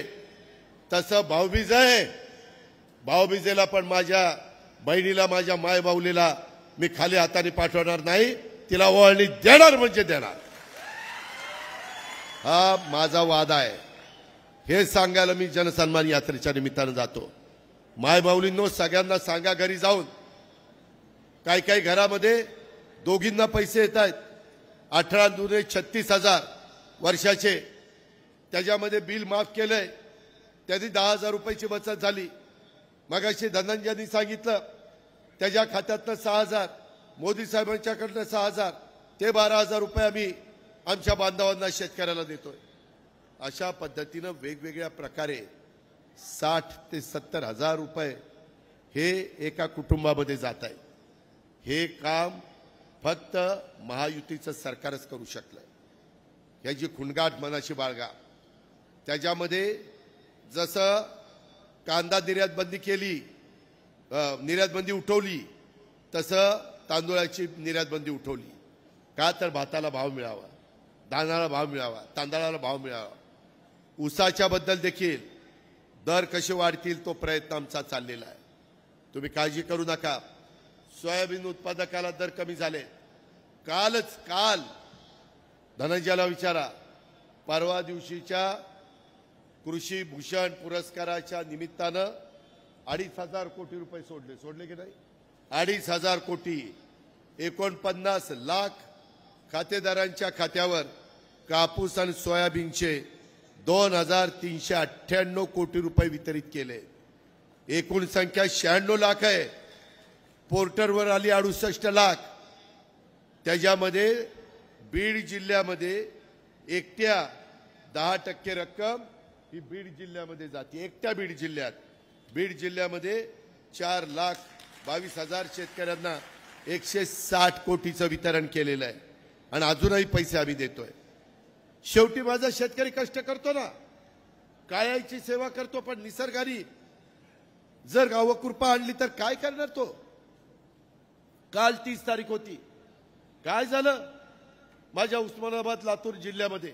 तसं भाऊबीज आहे. भाऊबीजेला पण माझ्या बहिणीला, माझ्या मायमाऊलीला मी खाली हाताने पाठवणार नाही, तिला ओवाळणी देणार म्हणजे देणार. हा माझा वादा आहे. हे सांगायला मी जनसन्मान यात्रेच्या निमित्तानं जातो. मायमाऊलींनो, सगळ्यांना सांगा घरी जाऊन, काही घरामध्ये दोघींना पैसे येत आहेत. 18 दुने 36,000 वर्षाचे, त्याच्यामध्ये बिल माफ केलंय, त्याची 10,000 रुपयाची बचत झाली. मगाशी धनंजयनी सांगितलं त्याच्या खात्यातनं 6,000, मोदी साहेबांच्याकडनं 6,000, ते 12,000 रुपये आम्ही आमच्या बांधवांना, शेतकऱ्याला देतोय. अशा पद्धतीनं वेगवेगळ्या प्रकारे 60 ते 70,000 रुपये हे एका कुटुंबामध्ये जात आहे. हे काम फक्त महायुतीचं सरकारच करू शकलं. याची खुणगाट मनाशी बाळगा. त्याच्यामध्ये जसं कांदा निर्यात बंदी केली, निर्यात बंदी उठवली, तसं तांदूळाची निर्यात बंदी उठवली. का तर भाताला भाव मिळावा, धानाला भाव मिळावा, तांदळाला भाव मिळावा. ऊसाच्या बद्दल देखील दर कसे वाढतील तो प्रयत्न आमचा चाललेला आहे. तुम्ही काळजी करू नका. सोयाबीन उत्पादकाला दर कमी झाले. काल धनंजयला विचारा, परवा दिवशीच्या कृषी भूषण पुरस्काराच्या निमित्तानं 2,500 कोटी रुपये सोडले की नाही? 2,500 कोटी, 49 लाख खातेदारांच्या खात्यावर कापूस आणि सोयाबीनचे 2,398 कोटी रुपये वितरित केले. एकूण संख्या 96 लाख आहे. पोर्टरवर आली 68 लाख. त्याच्यामध्ये बीड जिल्ह्यामध्ये एकट्या 10% रक्कम ही बीड जिल्ह्यामध्ये जाते. एकट्या बीड जिल्ह्यामध्ये 4,22,000 शेतकऱ्यांना 160 कोटीचं वितरण केलेलं आहे. आणि अजूनही पैसे आम्ही देतोय. शेवटी माझा शेतकरी कष्ट करतो ना, कायाची सेवा करतो, पण निसर्गाने जर गावकृपा आणली तर काय करणार तो? काल 30 तारीख होती. काय झालं? माझ्या उस्मानाबाद लातूर जिल्ह्यामध्ये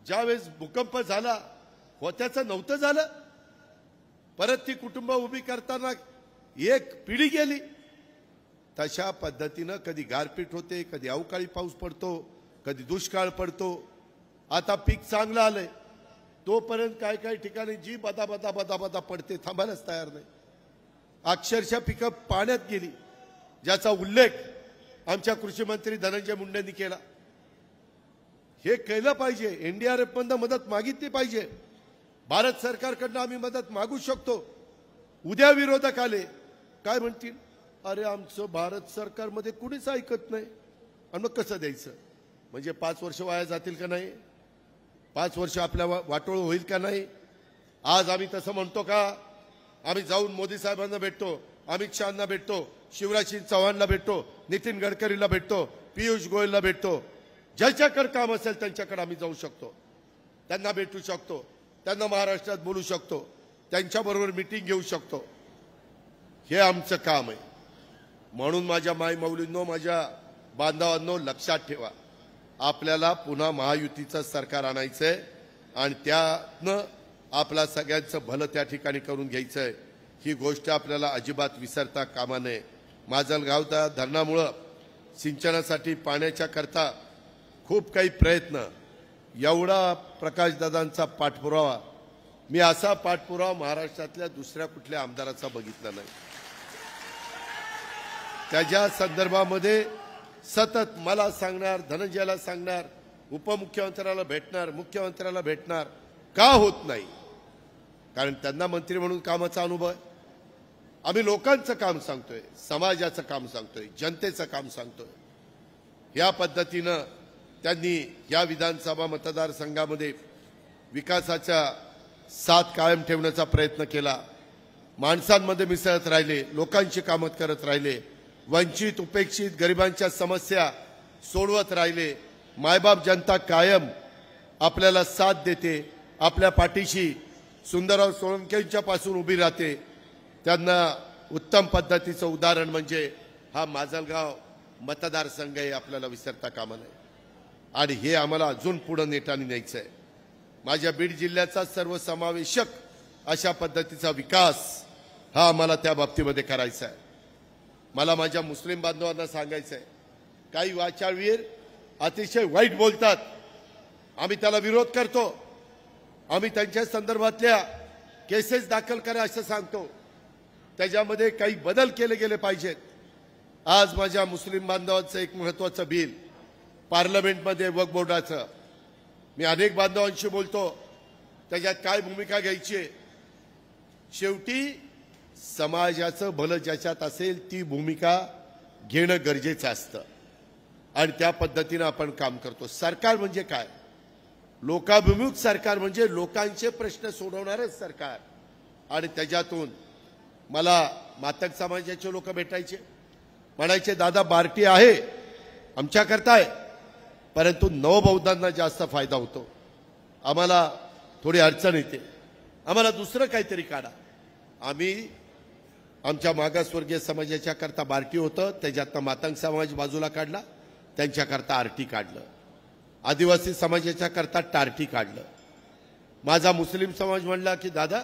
ज्यावेळेस भूकंप झाला, होत्याचं नव्हतं झालं. परत ती कुटुंब उभी करताना एक पिढी गेली. तशा पद्धतीनं कधी गारपीट होते, कधी अवकाळी पाऊस पडतो, कधी दुष्काळ पडतो. आता पीक चांगलं आलंय, तोपर्यंत काही ठिकाणी जी बदा पडते, थांबायलाच तयार नाही. अक्षरशः पिकं पाण्यात गेली, ज्याचा उल्लेख आमच्या कृषी मंत्री धनंजय मुंडेंनी केला. हे केलं पाहिजे. एनडीआरएफ मधनं मदत मागितली पाहिजे. भारत सरकारकडनं आम्ही मदत मागू शकतो. उद्या विरोधक आले, काय म्हणतील? अरे आमचं भारत सरकारमध्ये कुणीच ऐकत नाही, आणि मग कसं द्यायचं? म्हणजे 5 वर्ष वाया जातील का नाही? 5 वर्ष आपल्या वाटोळ होईल का नाही? आज आम्ही तसं म्हणतो का? आम्ही जाऊन मोदी साहेबांना भेटतो, अमित शहांना भेटतो, शिवराज सिंग चौहानला भेटतो, नितीन गडकरीला भेटतो, पियुष गोयलला भेटतो. ज्याच्याकडे काम असेल त्यांच्याकडे आम्ही जाऊ शकतो, त्यांना भेटू शकतो, त्यांना महाराष्ट्रात बोलू शकतो, त्यांच्याबरोबर मीटिंग घेऊ शकतो. हे आमचं काम आहे. म्हणून माझ्या मायमाऊलींनो, माझ्या बांधवांनो, लक्षात ठेवा, आपल्याला पुन्हा महायुतीचं सरकार आणायचंय आणि त्यातनं आपला सगळ्यांचं भलं त्या ठिकाणी करून घ्यायचंय. ही गोष्ट आपल्याला अजिबात विसरता कामा नये. माजलगावच्या धरणामुळं सिंचनासाठी पाण्याच्या करता खूप काही प्रयत्न, एवढा प्रकाशदादांचा पाठपुरावा, मी असा पाठपुरावा महाराष्ट्रातल्या दुसऱ्या कुठल्या आमदाराचा बघितला नाही. त्याच्या संदर्भामध्ये सतत मला सांगणार, धनंजयला सांगणार, उपमुख्यमंत्र्याला भेटणार, मुख्यमंत्र्याला भेटणार. का होत नाही? कारण त्यांना मंत्री म्हणून कामाचा अनुभव आहे. आम्ही लोकांचं काम सांगतोय, समाजाचं काम सांगतोय, जनतेचं काम सांगतोय. या पद्धतीनं त्यांनी या विधानसभा मतदारसंघामध्ये विकासाच्या साथ कायम ठेवण्याचा प्रयत्न केला. माणसांमध्ये मिसळत राहिले, लोकांची कामं करत राहिले, वंचित उपेक्षित गरिबांच्या समस्या सोडवत राहिले. मायबाप जनता कायम आपल्याला साथ देते, आपल्या पाठीशी सुंदरराव सोळंकेंच्या पासून उभी राहते. त्यांना उत्तम पद्धतीचं उदाहरण म्हणजे हा माजलगाव मतदारसंघ आहे, आपल्याला विसरता कामा नये. आणि हे आम्हाला अजून पुढे नेटाने न्यायचं आहे. माझ्या बीड जिल्ह्याचा सर्वसमावेशक अशा पद्धतीचा विकास हा आम्हाला त्या बाबतीमध्ये करायचा आहे. मला माझ्या मुस्लिम बांधवांना सांगायचं आहे, काही वाचाळवीर अतिशय वाईट बोलतात, आम्ही त्याला विरोध करतो, आम्ही त्यांच्या संदर्भातल्या केसेस दाखल करा असं सांगतो. त्याच्यामध्ये काही बदल केले गेले पाहिजेत. आज माझ्या मुस्लिम बांधवांचं एक महत्त्वाचं बिल पार्लमेंटमध्ये वक्फ बोर्डाचं, मी अनेक बांधवांशी बोलतो, त्याच्यात काय भूमिका घ्यायची आहे. शेवटी समाजाचं भलं ज्याच्यात असेल ती भूमिका घेणं गरजेचं असतं आणि त्या पद्धतीनं आपण काम करतो. सरकार म्हणजे काय? लोकाभिमुख सरकार म्हणजे लोकांचे प्रश्न सोडवणारच सरकार. आणि त्याच्यातून मला मातक समाजाचे लोक भेटायचे, म्हणायचे दादा बार्टी आहे आमच्याकरता आहे, परंतु नवबौद्धांना जास्त फायदा होतो, आम्हाला थोडी अडचण येते, आम्हाला दुसरं काहीतरी काढा. आम्ही आमच्या मागासवर्गीय समाजाच्या करता बार्टी होतं, त्याच्यातनं मातंग समाज बाजूला काढला, त्यांच्याकरता आरटी काढलं, आदिवासी समाजाच्या करता टार्टी काढलं. माझा मुस्लिम समाज म्हणला की दादा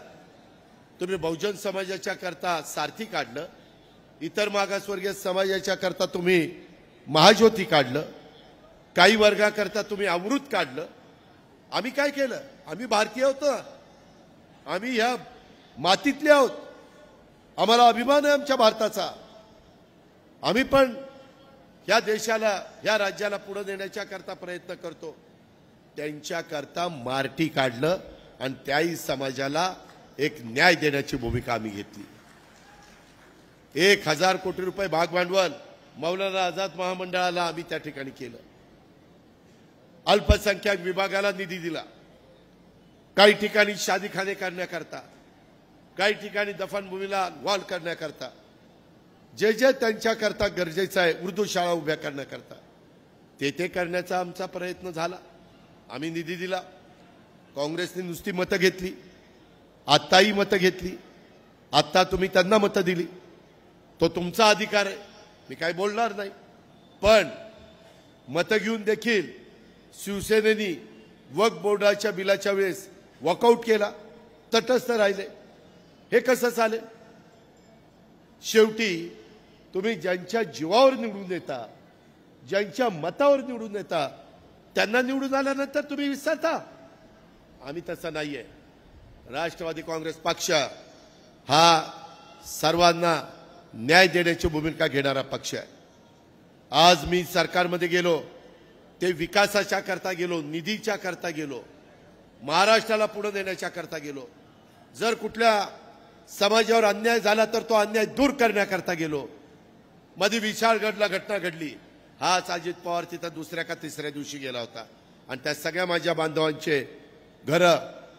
तुम्ही बहुजन समाजाच्या करता सारथी काढलं, इतर मागासवर्गीय समाजाच्या करता तुम्ही महाज्योती काढलं, काही वर्गाकरता तुम्ही अमृत काढलं. आम्ही काय केलं? आम्ही भारतीय होतो, आम्ही ह्या मातीतले आहोत, आम्हाला अभिमान आहे आमच्या भारताचा. आम्ही पण या देशाला या राज्याला पुढे नेण्याच्या करता प्रयत्न करतो. त्यांच्याकरता मार्टी काढलं आणि त्याही समाजाला एक न्याय देण्याची भूमिका आम्ही घेतली. 1000 कोटी रुपये भाग भांडवल मौलाना आझाद महामंडळाला आम्ही त्या ठिकाणी केलं. अल्पसंख्याक विभागाला निधी दिला, काही ठिकाणी शादीखाने करण्याकरता, काही ठिकाणी दफनभूमीला वॉल करण्याकरता, जे जे त्यांच्याकरता गरजेचं आहे, उर्दू शाळा उभ्या करण्याकरता ते करण्याचा आमचा प्रयत्न झाला. आम्ही निधी दिला. काँग्रेसने नुसती मतं घेतली, आत्ताही मतं घेतली, आत्ता तुम्ही त्यांना मतं दिली, तो तुमचा अधिकार आहे, मी काही बोलणार नाही. पण मतं घेऊन देखील शिवसेनेनी वक्फ बोर्डाच्या बिलाच्या वेळेस वॉकआउट केला, तटस्थ राहिले. हे कसं चालेल? शेवटी तुम्ही ज्यांच्या जीवावर निवडून येता, ज्यांच्या मतावर निवडून येता, त्यांना निवडून आल्यानंतर तुम्ही विसरता. आम्ही तसं नाहीये. राष्ट्रवादी काँग्रेस पक्ष हा सर्वांना न्याय देण्याची भूमिका घेणारा पक्ष आहे. आज मी सरकारमध्ये गेलो ते विकासाच्या करता गेलो, निधीच्या करता गेलो, महाराष्ट्राला पुढे नेण्याच्या करता गेलो. जर कुठल्या समाजावर अन्याय झाला तर तो अन्याय दूर करण्याकरता गेलो. मध्ये विशाळगडला घटना घडली, हाच अजित पवार तिथं दुसऱ्या का तिसऱ्या दिवशी गेला होता आणि त्या सगळ्या माझ्या बांधवांचे घरं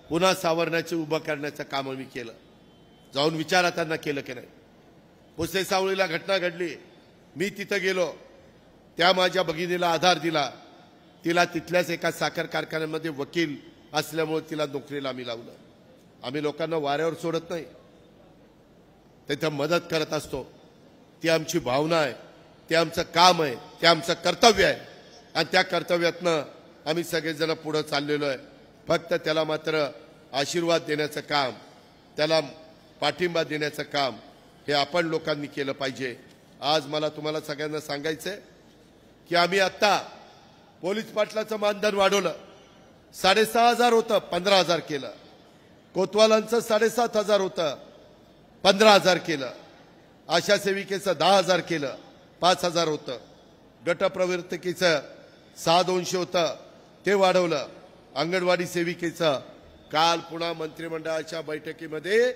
पुन्हा सावरण्याचे उभं करण्याचं काम मी केलं. जाऊन विचारा त्यांना केलं की नाही. पुसे सावळीला घटना घडली, मी तिथं गेलो, त्या माझ्या भगिनीला आधार दिला, तिला तिथल्याच एका साखर कारखान्यामध्ये वकील असल्यामुळे तिला नोकरीला आम्ही लावलं. आम्ही लोकांना वाऱ्यावर सोडत नाही, तिथं मदत करत असतो. ती आमची भावना आहे, ते आमचं काम आहे, ते आमचं कर्तव्य आहे आणि त्या कर्तव्यातनं आम्ही सगळेजण पुढे चाललेलो आहे. फक्त त्याला मात्र आशीर्वाद देण्याचं काम, त्याला पाठिंबा देण्याचं काम हे आपण लोकांनी केलं पाहिजे. आज मला तुम्हाला सगळ्यांना सांगायचंय की आम्ही आता पोलीस पाटलाचं मानधन वाढवलं. 6,500 होतं, 15,000 केलं. कोतवालांचं 7,500 होतं, 15,000 केलं. आशा सेविकेचं 10,000 केलं, 5,000 होतं. गटप्रवर्तकीचं 6,200 होतं, ते वाढवलं. अंगणवाडी सेविकेचं काल पुन्हा मंत्रिमंडळाच्या बैठकीमध्ये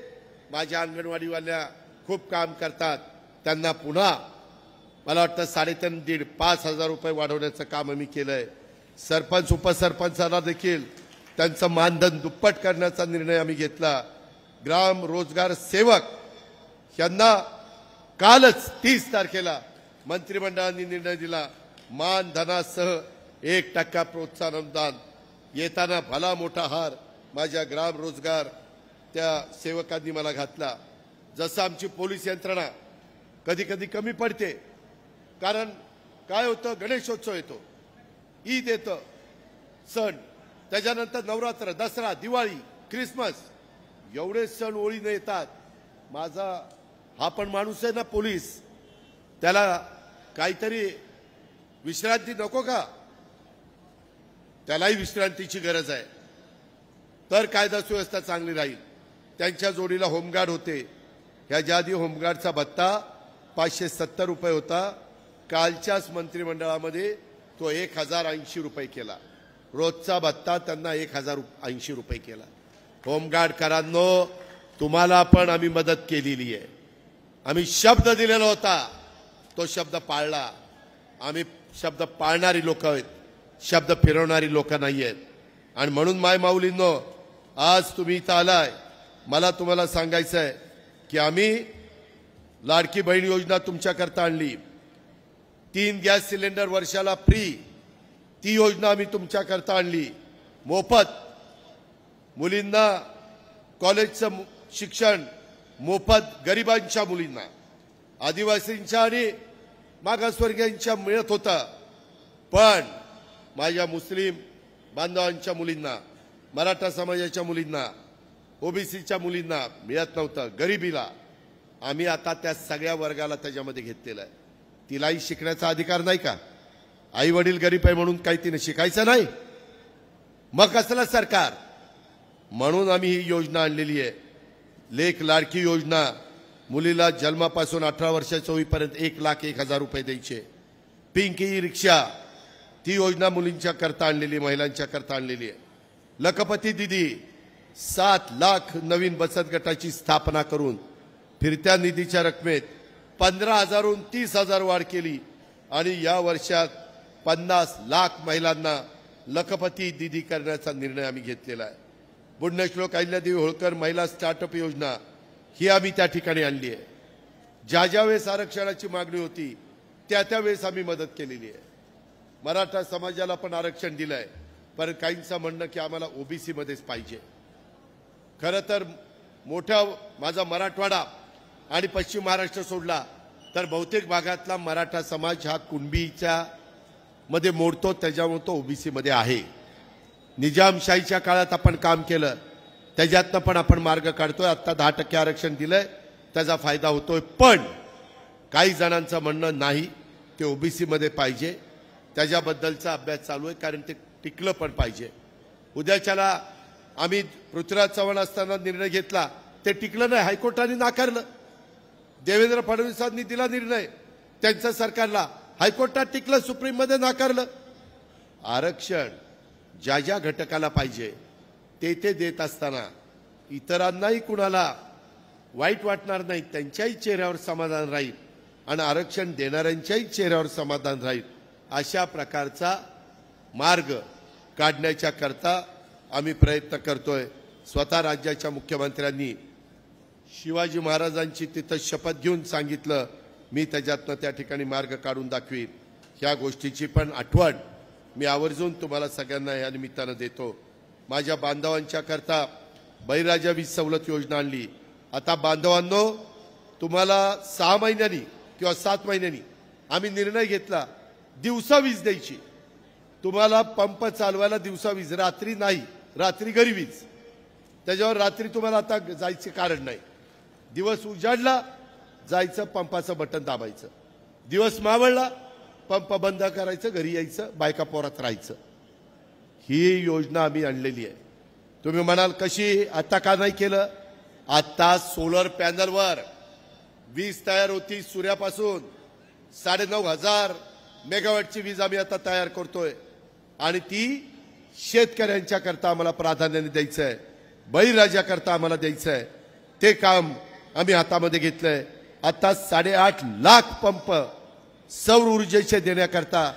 माझ्या अंगणवाडीवाल्या खूप काम करतात, त्यांना पुन्हा मला वाटतं 3,500 5,000 रुपये वाढवण्याचं काम आम्ही केलंय. सरपंच उपसरपंचाला देखील त्यांचं मानधन दुप्पट करण्याचा निर्णय आम्ही घेतला. ग्राम रोजगार सेवक यांना कालच 30 तारखेला मंत्रिमंडळाने निर्णय दिला, मानधनासह 1% प्रोत्साहन अनुदान. येताना भला मोठा हार माझ्या ग्राम रोजगार त्या सेवकांनी मला घातला. जसं आमची पोलीस यंत्रणा कधी कधी कमी पडते, कारण काय होतं, गणेशोत्सव येतो, ईद येतं, सण, त्याच्यानंतर नवरात्र, दसरा, दिवाळी, ख्रिसमस, एवढे सण ओळीने येतात. माझा हा पण माणूस आहे ना पोलीस, त्याला काहीतरी विश्रांती नको का? त्यालाही विश्रांतीची गरज आहे. तर कायदा सुव्यवस्था चांगली राहील. त्यांच्या जोडीला होमगार्ड होते. ह्याच्या आधी होमगार्डचा भत्ता 570 रुपये होता, कालच्याच मंत्रिमंडळामध्ये तो 1,080 रुपये केला. रोजचा भत्ता त्यांना 1,080 रुपये केला. होमगार्डकरांनो, तुम्हाला पण आम्ही मदत केलेली आहे. आम्ही शब्द दिलेला होता, तो शब्द पाळला. आम्ही शब्द पाळणारी लोक आहेत, शब्द फिरवणारी लोक नाही आहेत. आणि म्हणून माय माऊलींनो, आज तुम्ही इथं आलाय, मला तुम्हाला सांगायचं आहे की आम्ही लाडकी बहीण योजना तुमच्याकरता आणली. 3 गॅस सिलेंडर वर्षाला फ्री, ती योजना आम्ही तुमच्याकरता आणली. मोफत मुलींना कॉलेजचं शिक्षण मोफत गरिबांच्या मुलींना, आदिवासींच्या आणि मागासवर्गीयांच्या मिळत होतं, पण माझ्या मुस्लिम बांधवांच्या मुलींना, मराठा समाजाच्या मुलींना, ओबीसीच्या मुलींना मिळत नव्हतं. गरिबीला आम्ही आता त्या सगळ्या वर्गाला त्याच्यामध्ये घेतलेलं आहे. तिलाही शिकण्याचा अधिकार नाही का? आई वडील गरीब आहे म्हणून काही तिने शिकायचं नाही? मग कसलं सरकार? म्हणून आम्ही ही योजना आणलेली आहे. लेक लाडकी योजना, मुलीला जन्मापासून 18 वर्षाच्या होईपर्यंत 1,01,000 रुपये द्यायचे. पिंकी रिक्षा, ती योजना मुलींच्या करता आणलेली, महिलांच्या करता आणलेली आहे. लखपती दिदी, 7 लाख नवीन बचत गटाची स्थापना करून फिरत्या निधीच्या रकमेत 15,000 30,000 वाढ केली आणि या वर्षात 50 लाख महिलांना लखपती दिदी करण्याचा निर्णय आम्ही घेतलेला आहे. पुण्यश्लोक अहिल्यादेवी होळकर महिला स्टार्टअप योजना ही आम्ही त्या ठिकाणी आणली आहे. ज्या ज्या वेळेस आरक्षणाची मागणी होती त्या त्या वेळेस आम्ही मदत केलेली आहे. मराठा समाजाला पण आरक्षण दिलंय, पण काहींचं म्हणणं की आम्हाला ओबीसी मध्येच पाहिजे. खरं तर मोठा माझा मराठवाडा आणि पश्चिम महाराष्ट्र सोडला तर बहुतेक भागातला मराठा समाज हा कुणबीच्या मध्ये मोडतो, त्याच्यामुळे तो ओबीसी मध्ये आहे. निजामशाहीच्या काळात आपण काम केलं, त्याच्यातनं पण आपण मार्ग काढतोय. आता 10% आरक्षण दिलंय, त्याचा फायदा होतोय. पण काही जणांचं म्हणणं नाही ते ओबीसी मध्ये पाहिजे, त्याच्याबद्दलचा अभ्यास चालू आहे, कारण ते टिकलं पण पाहिजे. उद्याच्याला आम्ही पृथ्वीराज चव्हाण असताना निर्णय घेतला, ते टिकलं नाही, हायकोर्टाने नाकारलं. देवेंद्र फडणवीसांनी दिला निर्णय त्यांच्या सरकारला, हायकोर्टात टिकलं, सुप्रीम मध्ये नाकारलं. आरक्षण ज्या ज्या घटकाला पाहिजे ते ते देत असताना इतरांनाही कुणाला वाईट वाटणार नाही, त्यांच्याही चेहऱ्यावर समाधान राहील आणि आरक्षण देणाऱ्यांच्याही चेहऱ्यावर समाधान राहील, अशा प्रकारचा मार्ग काढण्याच्या करता आम्ही प्रयत्न करतोय. स्वतः राज्याच्या मुख्यमंत्र्यांनी शिवाजी महाराजांची तिथं शपथ घेऊन सांगितलं, मी त्याच्यातनं त्या ठिकाणी मार्ग काढून दाखवीन. ह्या गोष्टीची पण आठवण मी आवर्जून तुम्हाला सगळ्यांना या निमित्तानं देतो. माझ्या बांधवांच्या करता बळीराजा वीज सवलत योजना आणली. आता बांधवांनो, तुम्हाला 6 महिन्यांनी किंवा 7 महिन्यांनी आम्ही निर्णय घेतला दिवसा वीज द्यायची. तुम्हाला पंप चालवायला दिवसा वीज, रात्री नाही, रात्री घरी वीज. त्याच्यावर रात्री तुम्हाला आता जायचं कारण नाही. दिवस उजाडला जायचं, पंपाचं बटन दाबायचं, दिवस मावळला पंप बंद करायचं, घरी यायचं, बायका पोरात राहायचं. ही योजना आम्ही आणलेली आहे. तुम्ही म्हणाल कशी, आता का नाही केलं? आता सोलर पॅनलवर वीज तयार होती सूर्यापासून. 9,500 मेगावॅटची वीज आम्ही आता तयार करतोय आणि ती शेतकऱ्यांच्या करता आम्हाला प्राधान्याने द्यायचं आहे, बळीराजा करता आम्हाला द्यायचं आहे. ते काम आम्ही हातामध्ये घेतलंय. आता 8.5 लाख पंप सौर ऊर्जेचे देण्याकरता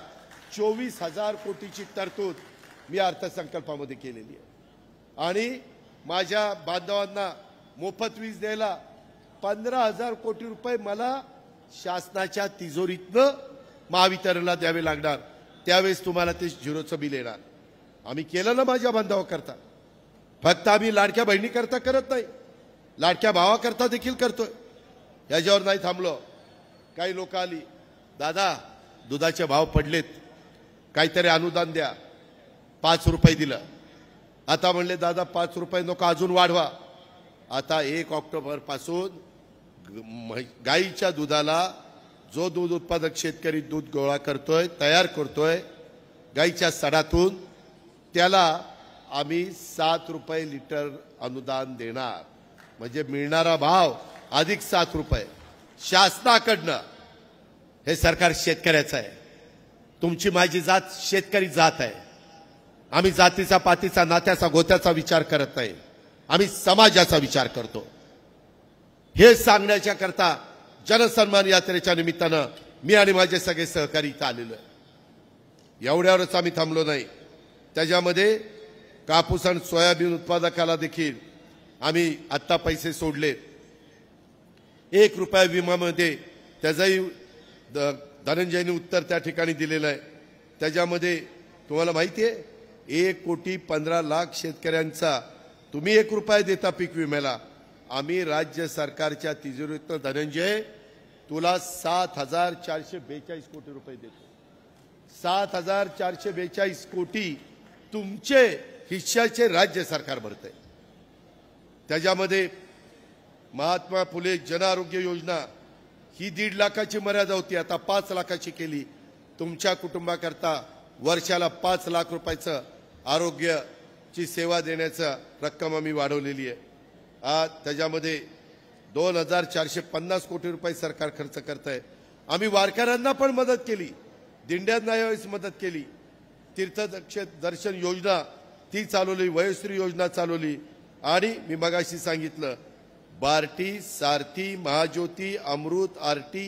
24,000 कोटीची तरतूद मी अर्थसंकल्पामध्ये केलेली आहे. आणि माझ्या बांधवांना मोफत वीज द्यायला 15,000 कोटी रुपये मला शासनाच्या तिजोरीतनं महावितरणला द्यावे लागणार. त्यावेळेस तुम्हाला ते झिरोचं बिल येणार. आम्ही केलं ना माझ्या बांधवाकरता. फक्त आम्ही लाडक्या बहिणीकरता करत नाही, लाडक्या भावाकरता देखील करतोय. याच्यावर नाही थांबलो. काही लोक आली, दादा दुधाचे भाव पडलेत, काहीतरी अनुदान द्या. 5 रुपये दिलं. आता म्हणले दादा 5 रुपये नको, अजून वाढवा. आता 1 ऑक्टोबर पासून गाईच्या दुधाला जो दूध उत्पादक शेतकरी दूध गोळा करतोय, तयार करतोय गाईच्या सडातून, त्याला आम्ही 7 रुपये लिटर अनुदान देणार. म्हणजे मिळणारा भाव अधिक 7 रुपये शासनाकडनं. हे सरकार शेतकऱ्याचं आहे. तुमची माझी जात शेतकरी जात आहे. आम्ही जातीचा, पातीचा, नात्याचा, गोत्याचा विचार करत नाही, आम्ही समाजाचा विचार करतो. हे सांगण्याच्या करता जनसन्मान यात्रेच्या निमित्तानं मी आणि माझे सगळे सहकारी इथं आलेलो आहे. एवढ्यावरच आम्ही थांबलो नाही. त्याच्यामध्ये कापूस आणि सोयाबीन उत्पादकाला देखील आम्ही आत्ता पैसे सोडले. 1 रुपया विम्यामध्ये त्याचाही धनंजयनी उत्तर त्या ठिकाणी दिलेलं आहे। त्याच्यामध्ये तुम्हाला माहिती आहे 1,15,00,000 शेतकऱ्यांचा तुम्ही 1 रुपया देता पीक विम्याला, आम्ही राज्य सरकारच्या तिजोरीतून धनंजय तुला 7,442 कोटी रुपये देतो। 7,442 कोटी तुमचे हिश्श्याचे राज्य सरकार भरतंय। त्याच्यामध्ये महात्मा फुले जन आरोग्य योजना ही 1.5 लाखाची मर्यादा होती, आता 5 लाखाची केली। तुमच्या कुटुंबाकरता वर्षाला 5 लाख रुपयाचं आरोग्याची सेवा देण्याचं रक्कम आम्ही वाढवलेली आहे। आज त्याच्यामध्ये 2,450 कोटी रुपये सरकार खर्च करत आहे। आम्ही वारकऱ्यांना पण मदत केली, दिंड्यांना यावेळेस मदत केली। तीर्थदर्शन योजना ती चालवली, वयोश्री योजना चालवली आणि मी मगाशी सांगितलं बार्टी, सारथी, महाज्योती, अमृत, आरटी,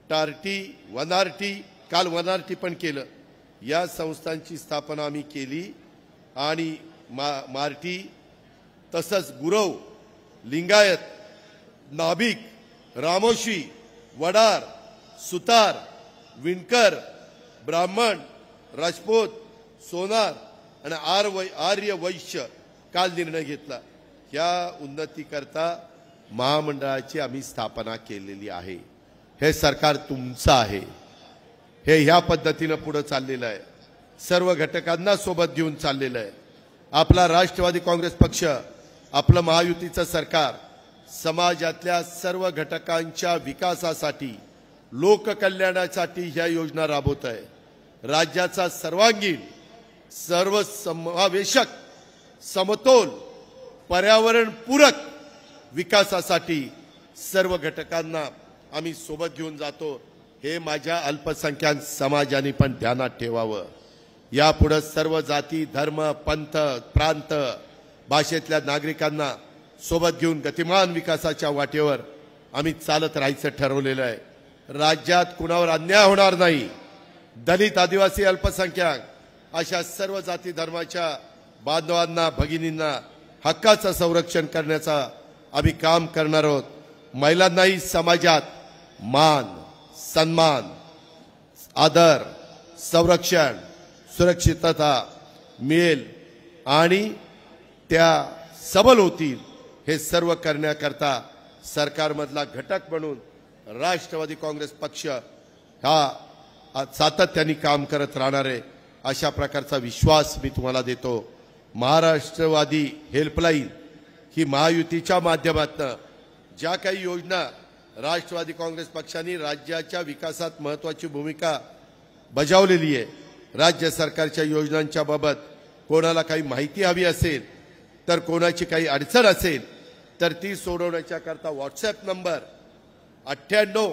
टार्टी, वनारटी, काल वनारटी पण केलं। या संस्थांची स्थापना आम्ही केली आणि मारटी तसंच गुरव, लिंगायत, नाभिक, रामोशी, वडार, सुतार, विणकर, ब्राह्मण, राजपूत, सोनार आणि आर्य वैश्य काल निर्णय घेतला। या उन्नतीकरता महामंडळाची आम्ही स्थापना केलेली आहे। हे सरकार तुमचं आहे, हे ह्या पद्धतीनं पुढे चाललेलं आहे, सर्व घटकांना सोबत घेऊन चाललेलं आहे। आपला राष्ट्रवादी काँग्रेस पक्ष, आपलं महायुतीचं सरकार समाजातल्या सर्व घटकांच्या विकासासाठी, लोककल्याणासाठी ह्या योजना राबवत आहे। राज्याचा सर्वांगीण, सर्वसमावेशक, समतोल, पर्यावरणपूरक विकासासाठी सर्व घटकांना आम्ही सोबत घेऊन जातो। हे माझ्या अल्पसंख्याक समाजाने पण ध्यानात ठेवावं। यापुढे सर्व जाती, धर्म, पंथ, प्रांत, भाषेतल्या नागरिकांना सोबत घेऊन गतिमान विकासाच्या वाटेवर आम्ही चालत राहायचं ठरवलेलं आहे। राज्यात कुणावर अन्याय होणार नाही। दलित, आदिवासी, अल्पसंख्याक अशा सर्व जाती धर्माच्या बांधवांना, भगिनींना हक्काचं संरक्षण करण्याचा आम्ही काम करणार आहोत। महिलांनाही समाजात मान, सन्मान, आदर, संरक्षण, सुरक्षितता मिळेल आणि त्या सबल होतील, हे सर्व करण्याकरता सरकारमधला घटक म्हणून राष्ट्रवादी काँग्रेस पक्ष हा सातत्याने काम करत राहणार आहे, अशा प्रकारचा विश्वास मी तुम्हाला देतो। महाराष्ट्रवादी हेल्पलाईन ही महायुतीच्या माध्यमातून ज्या काही योजना राष्ट्रवादी काँग्रेस पक्षाने राज्याच्या विकासात महत्त्वाची भूमिका बजावलेली आहे, राज्य सरकारच्या योजनांच्या बाबत कोणाला काही माहिती हवी असेल तर, कोणाची काही अडचण असेल तर ती सोडवण्याच्या करता व्हॉट्सॲप नंबर 98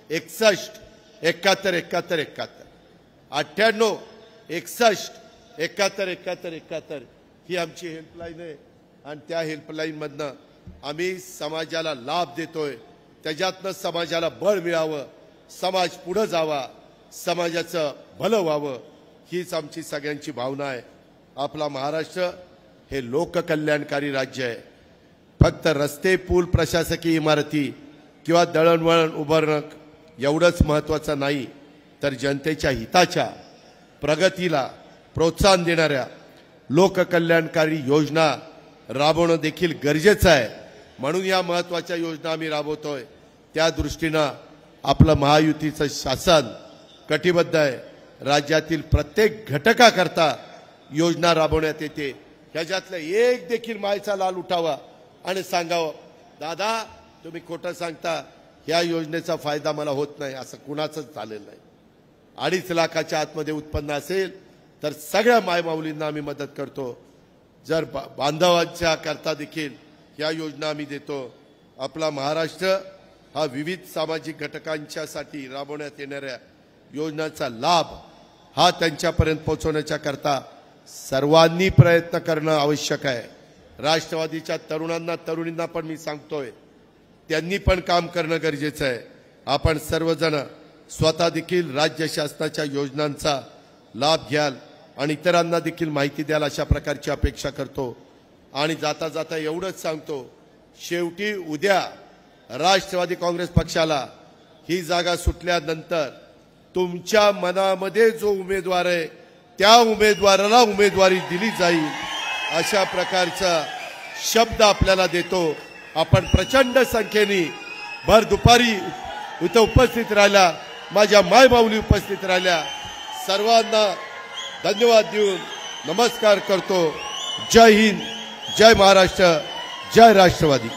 61 71 71 71 98 61 71 71 71 ही आमची हेल्पलाईन आहे आणि त्या हेल्पलाईनमधनं आम्ही समाजाला लाभ देतोय। त्याच्यातनं समाजाला बळ मिळावं, समाज पुढे जावा, समाजाचं भलं व्हावं, हीच आमची सगळ्यांची भावना आहे। आपला महाराष्ट्र हे लोककल्याणकारी राज्य आहे। फक्त रस्ते, पूल, प्रशासकीय इमारती किंवा दळणवळण उभारणं एवढंच महत्त्वाचं नाही, तर जनतेच्या हिताच्या प्रगतीला प्रोत्साहन देणाऱ्या लोककल्याणकारी योजना राबवणं देखील गरजेचं आहे। म्हणून या महत्त्वाच्या योजना आम्ही राबवतोय। त्या दृष्टीनं आपलं महायुतीचं शासन कटिबद्ध आहे। राज्यातील प्रत्येक घटकाकरता योजना राबवण्यात येते। ह्याच्यातलं एक देखील मायचा लाल उठावा आणि सांगावं, दादा तुम्ही खोटं सांगता, ह्या योजनेचा फायदा मला होत नाही, असं कुणाचंच झालेलं नाही। 2.5 लाखाच्या आतमध्ये उत्पन्न असेल तर सगळ्या मायमाऊलींना आम्ही मदत करतो। जर बांधवांच्या करता देखील ह्या योजना आम्ही देतो। आपला महाराष्ट्र हा विविध सामाजिक घटकांच्यासाठी राबवण्यात येणाऱ्या योजनांचा लाभ हा त्यांच्यापर्यंत पोहोचवण्याच्या करता सर्वांनी प्रयत्न करणं आवश्यक आहे। राष्ट्रवादीच्या तरुणांना, तरुणींना पण मी सांगतोय, त्यांनी पण काम करणं गरजेचं आहे। आपण सर्वजण स्वतः देखील राज्य शासनाच्या योजनांचा लाभ घ्याल आणि इतरांना देखील माहिती द्याल, अशा प्रकारची अपेक्षा करतो। आणि जाता जाता एवढंच सांगतो, शेवटी उद्या राष्ट्रवादी काँग्रेस पक्षाला ही जागा सुटल्यानंतर तुमच्या मनामध्ये जो उमेदवार आहे त्या उमेदवाराला उमेदवारी दिली जाईल अशा प्रकारचा शब्द आपल्याला देतो। आपण प्रचंड संख्येने भर दुपारी इथं उपस्थित राहिला, माझ्या मायमाऊली उपस्थित राहिल्या, सर्वांना धन्यवाद देऊन नमस्कार करतो। जय हिंद, जय महाराष्ट्र, जय राष्ट्रवादी।